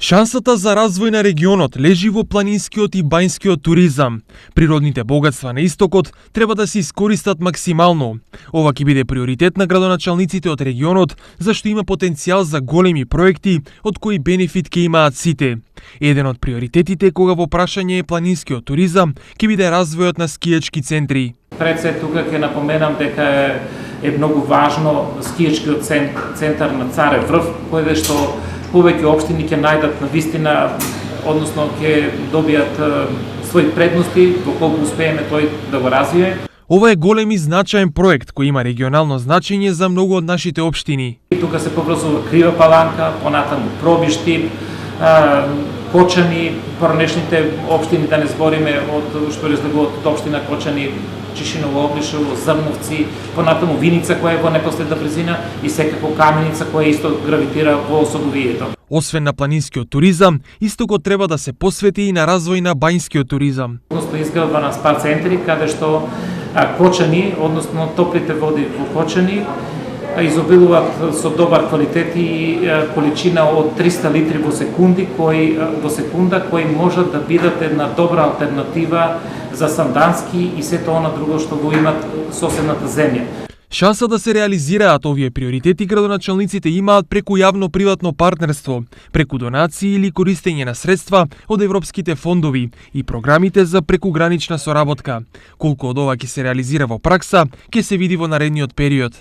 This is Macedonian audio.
Шансата за развој на регионот лежи во планинскиот и бањскиот туризам. Природните богатства на истокот треба да се искористат максимално. Ова ќе биде приоритет на градоначалниците од регионот, зашто има потенцијал за големи проекти, од кои бенефит ќе имаат сите. Еден од приоритетите кога во прашање е планинскиот туризам ќе биде развојот на скијачки центри. Пред се тука ќе напоменам дека е многу важно скијачкиот центар на Царев врв, кој што повеќе општини ќе најдат на вистина, односно ќе добијат своји предности, доколку успееме тој да го развие. Ова е голем и значаен проект кој има регионално значење за многу од нашите општини. Тука се поврзува Крива Паланка, понатаму Пробишти, Кочани, поранешните општини, да не збориме од што разлегуваат од општина Кочани, Чишиново, Облишево, Зрновци, понатаму Виница која е во непосредна близина и секако Каменица која исто гравитира во Собовието. Освен на планинскиот туризам, истокот треба да се посвети и на развој на бањскиот туризам. Односно изградба на спа центри каде што Кочани, односно топлите води во Кочани изобилуваат со добар квалитет и количина од 300 литри во секунда кои можат да бидат една добра алтернатива за Сандански и сето она друго што го имат соседната земја. Шанса да се реализираат овие приоритети градоначалниците имаат преку јавно-приватно партнерство, преку донации или користење на средства од европските фондови и програмите за прекугранична соработка. Колку од ова ќе се реализира во пракса, ќе се види во наредниот период.